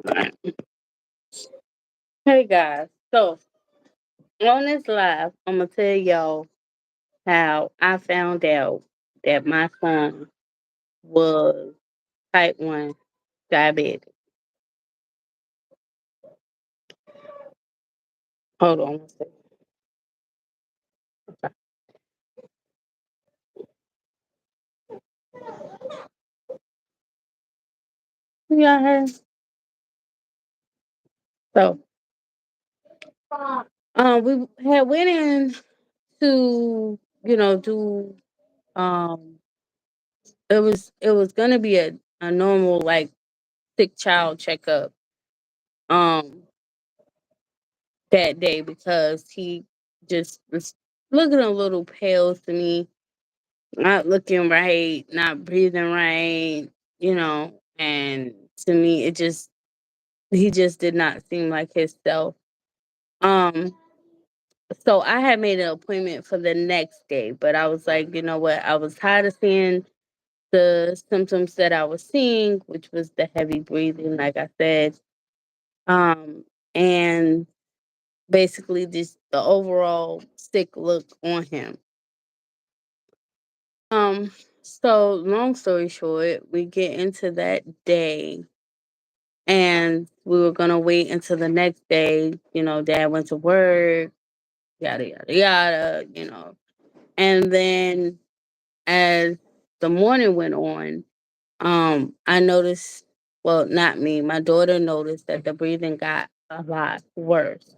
Alright. Hey guys, so on this live, I'm gonna tell y'all how I found out that my son was type 1 diabetic. Hold on one second. Yeah, so we had went in to do um it was gonna be a normal like sick child checkup um that day because he just was looking a little pale to me, not looking right, not breathing right, and to me it just he just did not seem like himself. Um so I had made an appointment for the next day, but I was like, you know what, I was tired of seeing the symptoms that I was seeing, which was the heavy breathing, like I said. And basically just the overall sick look on him. Um, so long story short, we get into that day and we were gonna wait until the next day. Dad went to work, yada yada yada. And then as the morning went on, I noticed, well, not me, my daughter noticed that the breathing got a lot worse.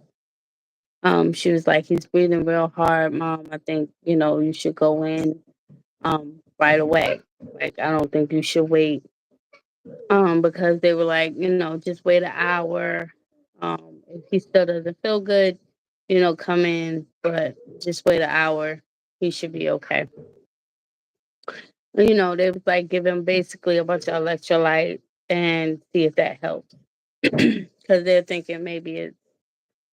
She was like, he's breathing real hard, Mom. I think, you should go in right away. Like, I don't think you should wait. Because they were like, just wait an hour. If he still doesn't feel good, come in, but just wait an hour. He should be okay. They was like give him basically a bunch of electrolyte and see if that helps. Because they're thinking maybe it's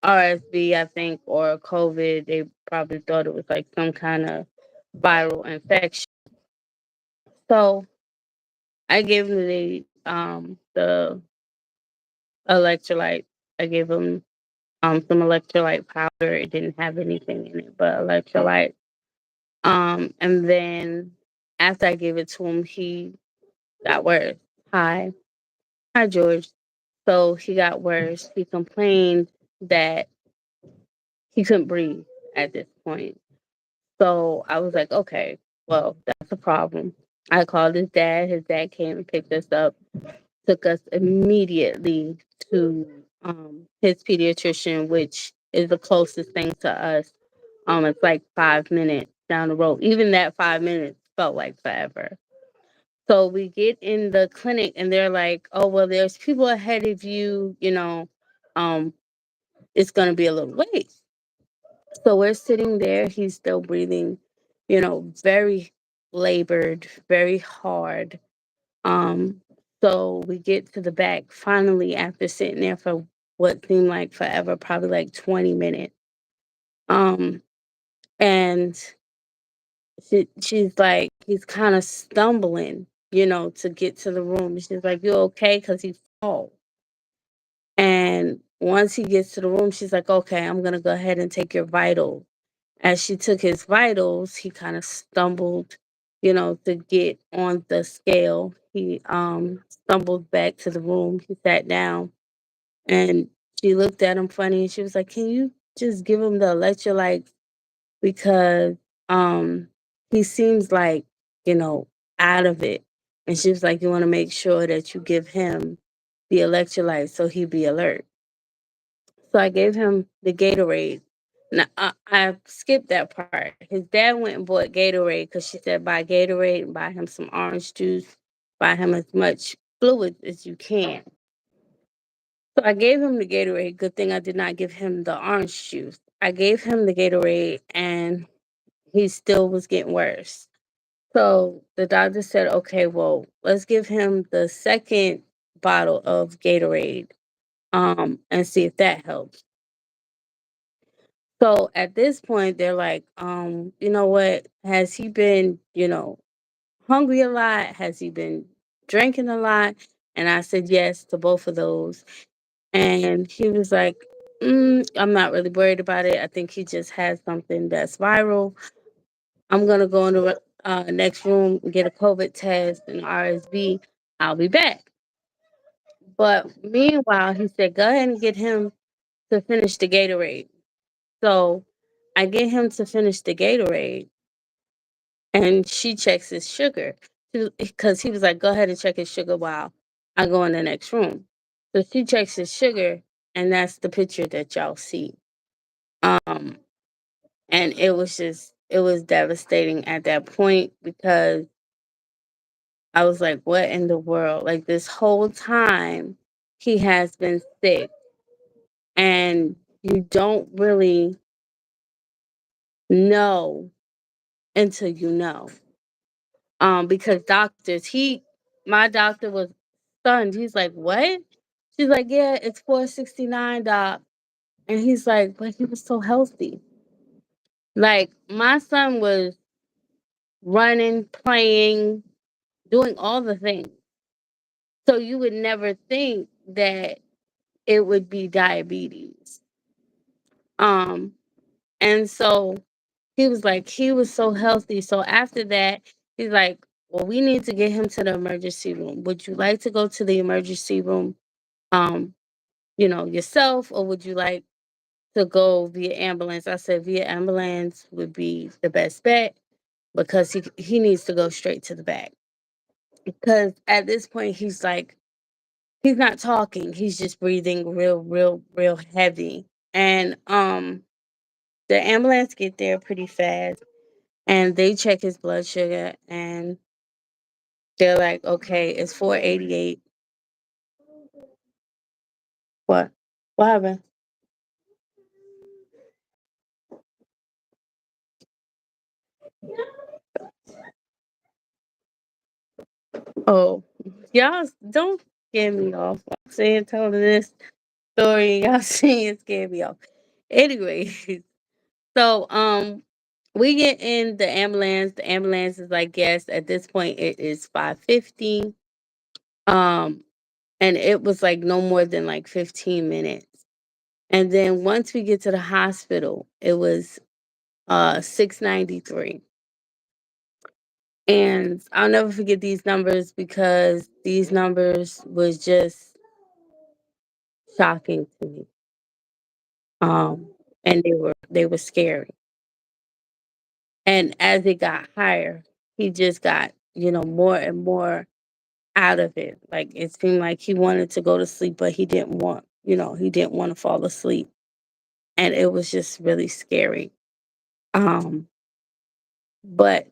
RSV, I think, or COVID. They probably thought it was like some kind of viral infection. So I gave him the electrolyte. I gave him some electrolyte powder. It didn't have anything in it but electrolyte. And then after I gave it to him, he got worse. Hi, hi, George. So he got worse. He complained that he couldn't breathe at this point. So I was like, okay, well, that's a problem. I called his dad. His dad came and picked us up, took us immediately to his pediatrician, which is the closest thing to us. It's like 5 minutes down the road. Even that 5 minutes felt like forever. So we get in the clinic and they're like, oh, well, there's people ahead of you, um, it's going to be a little wait. So we're sitting there. He's still breathing, very labored, very hard. Um, so we get to the back finally after sitting there for what seemed like forever, probably like 20 minutes. Um, and she's like, he's kind of stumbling, to get to the room. She's like, you okay? Because he falls. And once he gets to the room, she's like, okay, I'm going to go ahead and take your vitals. As she took his vitals, he kind of stumbled, to get on the scale. He stumbled back to the room. He sat down and she looked at him funny and she was like, can you just give him the electrolytes? Because um he seems like, you know, out of it. And she was like, you want to make sure that you give him the electrolytes so he be alert. So I gave him the Gatorade. Now, I skipped that part. His dad went and bought Gatorade because she said, buy Gatorade and buy him some orange juice, buy him as much fluid as you can. So I gave him the Gatorade. Good thing I did not give him the orange juice. I gave him the Gatorade and he still was getting worse. So the doctor said, okay, well, let's give him the second bottle of Gatorade and see if that helps. So at this point, they're like, you know what? Has he been, hungry a lot? Has he been drinking a lot? And I said yes to both of those. And he was like, I'm not really worried about it. I think he just has something that's viral. I'm going to go in the next room and get a COVID test and RSV. I'll be back. But meanwhile, he said, go ahead and get him to finish the Gatorade. So I get him to finish the Gatorade, and she checks his sugar because he was like, "Go ahead and check his sugar while I go in the next room." So she checks his sugar, and that's the picture that y'all see. Um, and it was devastating at that point because I was like, "What in the world?" Like this whole time, he has been sick, and you don't really know until you know. Because my doctor was stunned. He's like, "What?" She's like, "Yeah, it's 469, doc." And he's like, "But he was so healthy." Like my son was running, playing, doing all the things. So you would never think that it would be diabetes. Um, and so he was like, he was so healthy. So after that, he's like, well, we need to get him to the emergency room. Would you like to go to the emergency room, um, yourself, or would you like to go via ambulance? I said via ambulance would be the best bet because he needs to go straight to the back. Because at this point he's like he's not talking. He's just breathing real heavy. And the ambulance get there pretty fast and they check his blood sugar and they're like, okay, it's 488. What? What happened? Oh, y'all don't scare me off. I'm saying telling this story, y'all saying scare me off. Anyways, so we get in the ambulance. The ambulance is like, yes, at this point it is 5:50. Um, and it was like no more than like 15 minutes. And then once we get to the hospital, it was 693. And I'll never forget these numbers because these numbers was just shocking to me. And they were scary. And as it got higher, he just got, more and more out of it. Like it seemed like he wanted to go to sleep, but he didn't want to fall asleep. And it was just really scary. Um, but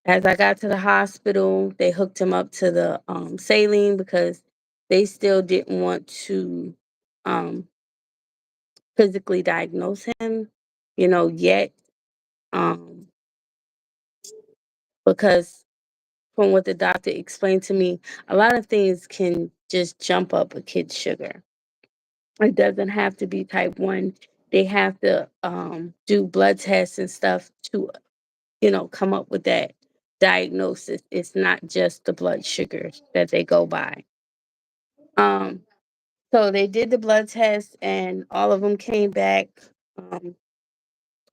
as I got to the hospital, they hooked him up to the saline because they still didn't want to um physically diagnose him, yet. Um, because from what the doctor explained to me, a lot of things can just jump up a kid's sugar. It doesn't have to be type 1. They have to do blood tests and stuff to, come up with that diagnosis. It's not just the blood sugars that they go by. Um, so they did the blood test and all of them came back um,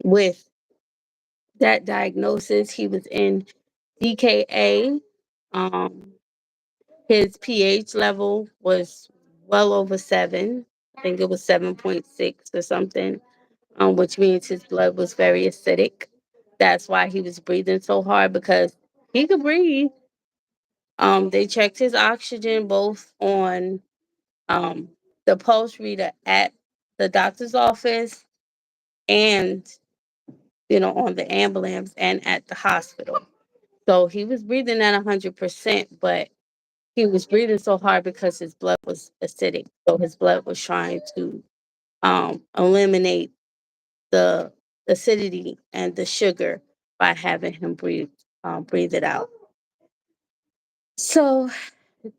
with that diagnosis. He was in DKA. Um, his pH level was well over 7. I think it was 7.6 or something, which means his blood was very acidic. That's why he was breathing so hard because he could breathe. They checked his oxygen both on um, the pulse reader at the doctor's office and, on the ambulance and at the hospital. So he was breathing at 100%, but he was breathing so hard because his blood was acidic. So his blood was trying to eliminate the acidity and the sugar by having him breathe it out. So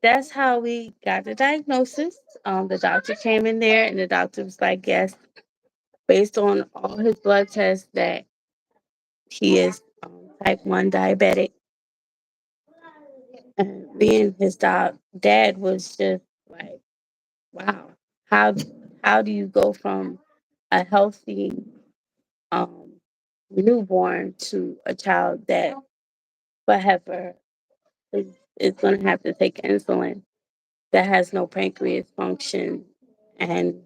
that's how we got the diagnosis. The doctor came in there and the doctor was like, yes, based on all his blood tests, that he is type 1 diabetic. And being his dad was just like, wow, how how do you go from a healthy um newborn to a child that forever is, is going to have to take insulin, that has no pancreas function, and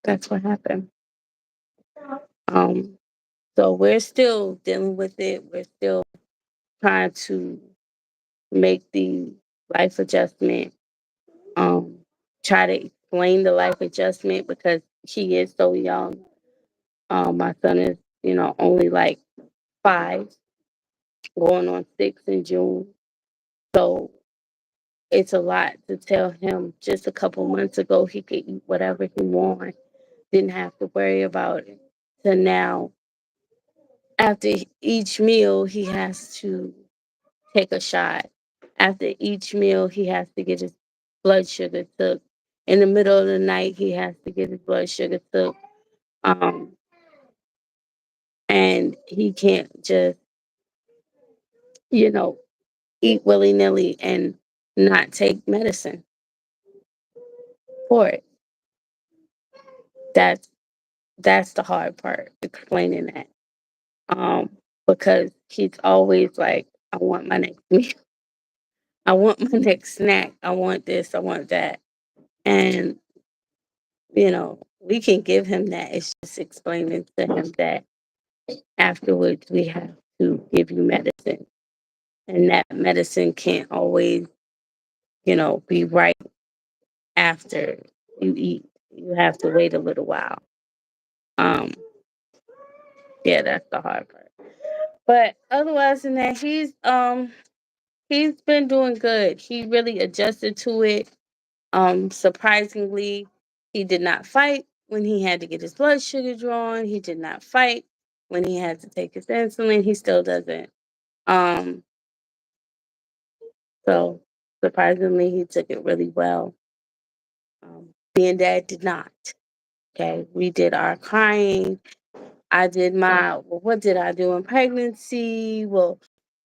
that's what happened. Um, so we're still dealing with it. We're still trying to make the life adjustment. Um, try to explain the life adjustment because he is so young. My son is, only like 5, going on 6 in June. So it's a lot to tell him. Just a couple months ago, he could eat whatever he wanted, didn't have to worry about it. So now, after each meal, he has to take a shot. After each meal, he has to get his blood sugar took. In the middle of the night, he has to get his blood sugar took. Um, and he can't just, you know, eat willy nilly and not take medicine for it. That's that's the hard part, explaining that. Um, because he's always like, I want my next meal, I want my next snack, I want this, I want that. And, we can give him that. It's just explaining to him that afterwards we have to give you medicine. And that medicine can't always, be right after you eat. You have to wait a little while. Um, yeah, that's the hard part. But otherwise than that, he's been doing good. He really adjusted to it. Surprisingly, he did not fight when he had to get his blood sugar drawn. He did not fight when he had to take his insulin. He still doesn't. Um, so surprisingly, he took it really well. Me and dad did not. Okay. We did our crying. I did well, what did I do in pregnancy? Well,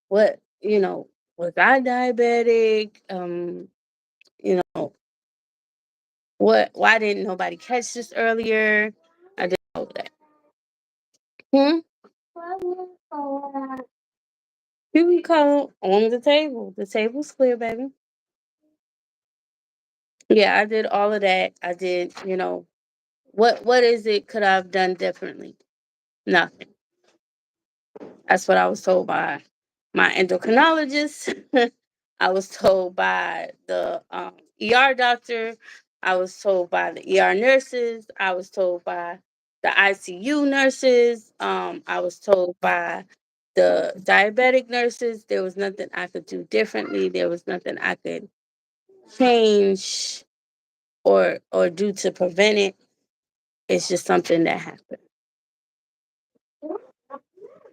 what, was I diabetic? Why didn't nobody catch this earlier? I didn't know that. Hmm? You can call on the table. The table's clear, baby. Yeah, I did all of that. I did, what is it could I have done differently? Nothing. That's what I was told by my endocrinologist. I was told by the ER doctor. I was told by the ER nurses. I was told by the ICU nurses. I was told by the diabetic nurses. There was nothing I could do differently. There was nothing I could change or do to prevent it. It's just something that happened,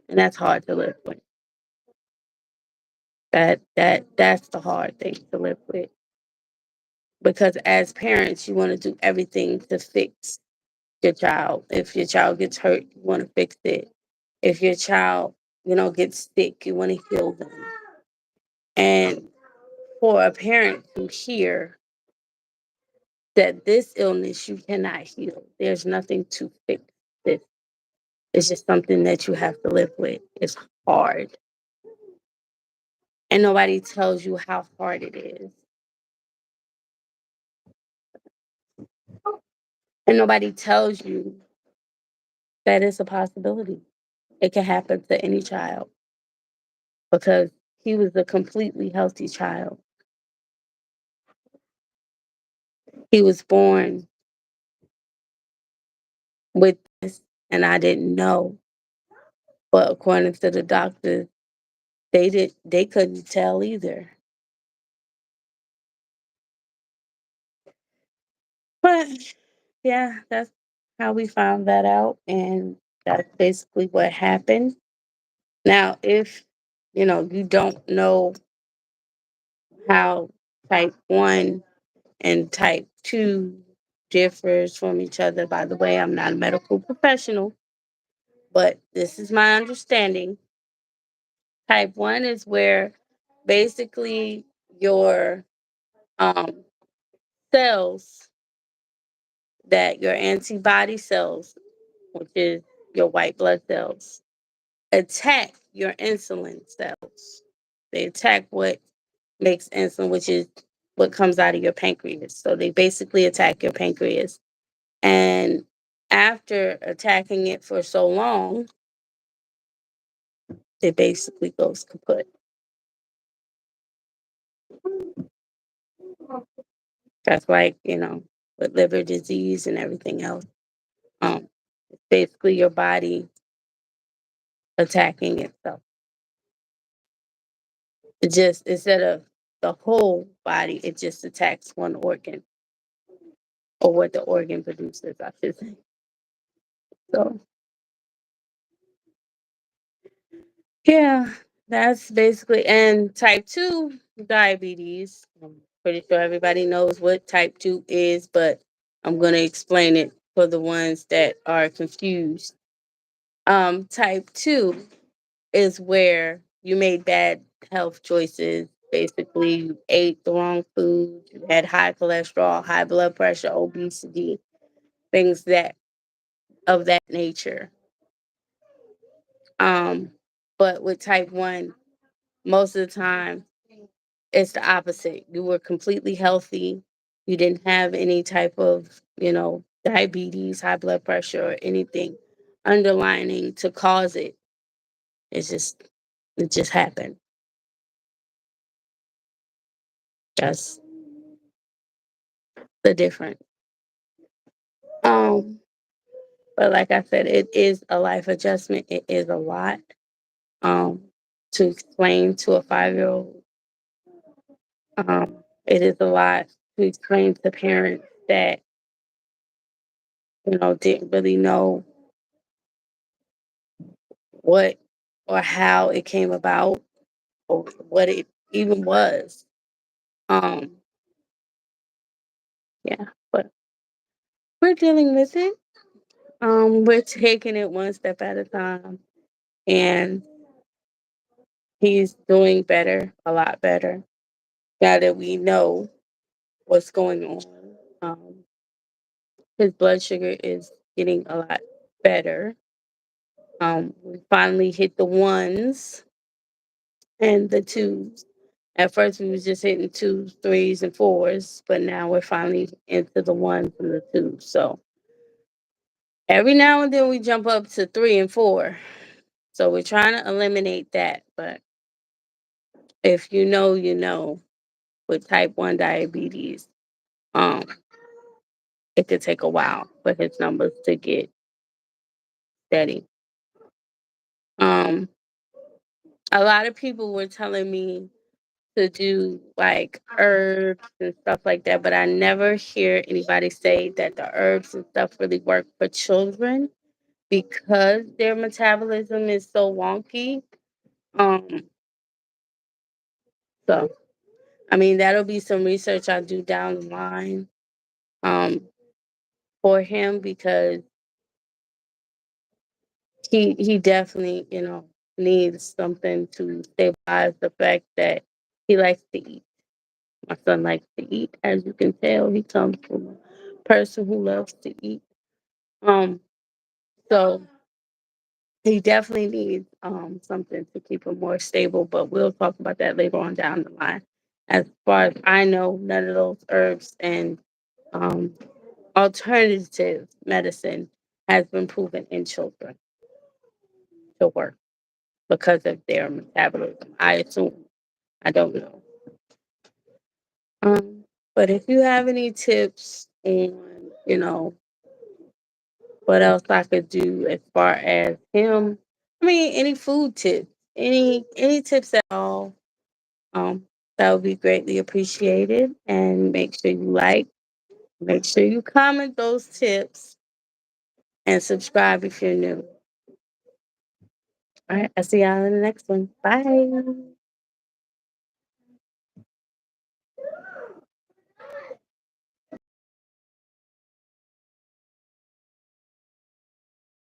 and that's hard to live with. That's the hard thing to live with, because as parents, you want to do everything to fix your child. If your child gets hurt, you want to fix it. If your child, gets sick, you want to heal them. And for a parent to hear that this illness you cannot heal, there's nothing to fix this. It's just something that you have to live with. It's hard. And nobody tells you how hard it is. And nobody tells you that it's a possibility. It can happen to any child, because he was a completely healthy child. He was born with this, and I didn't know. But according to the doctors, they couldn't tell either. But yeah, that's how we found that out, and that's basically what happened. Now, if you don't know how type 1 and type 2 differs from each other. By the way, I'm not a medical professional, but this is my understanding. Type 1 is where basically your um, cells, that your antibody cells, which is your white blood cells, attack your insulin cells. They attack what makes insulin, which is what comes out of your pancreas. So they basically attack your pancreas. And after attacking it for so long, it basically goes kaput. That's like, with liver disease and everything else. Um, Basically your body attacking itself. It just, instead of the whole body, it just attacks one organ, or what the organ produces, I should say. So yeah, that's basically, and type 2 diabetes. I'm pretty sure everybody knows what type 2 is, but I'm going to explain it for the ones that are confused. Type 2 is where you made bad health choices. Basically, you ate the wrong food, you had high cholesterol, high blood pressure, obesity, things that of that nature. Um, but with type 1, most of the time it's the opposite. You were completely healthy. You didn't have any type of, diabetes, high blood pressure, or anything underlining to cause it. It's just, it just happened. That's the difference. Um, but like I said, it is a life adjustment. It is a lot um to explain to a 5-year old. It is a lot to explain to parents that, didn't really know what or how it came about, or what it even was. Um, yeah, but we're dealing with it. We're taking it one step at a time, and he's doing better, a lot better, now that we know what's going on. Um, his blood sugar is getting a lot better. We finally hit the ones and the twos. At first, we was just hitting twos, threes, and fours, but now we're finally into the ones and the twos. So every now and then we jump up to 3 and 4. So we're trying to eliminate that. But if you know, with type 1 diabetes, um, it could take a while for his numbers to get steady. Um, a lot of people were telling me to do like herbs and stuff like that, but I never hear anybody say that the herbs and stuff really work for children because their metabolism is so wonky. Um, so I mean that'll be some research I do down the line um for him, because he definitely, needs something to stabilize the fact that he likes to eat. My son likes to eat, as you can tell. He comes from a person who loves to eat. Um, so he definitely needs something to keep him more stable, but we'll talk about that later on down the line. As far as I know, none of those herbs and um, alternative medicine has been proven in children to work because of their metabolism. I assume. I don't know. Um, but if you have any tips on, what else I could do as far as him, I mean, any food tips, any tips at all, um, that would be greatly appreciated. And make sure you comment those tips and subscribe if you're new. All right, I'll see y'all in the next one. Bye.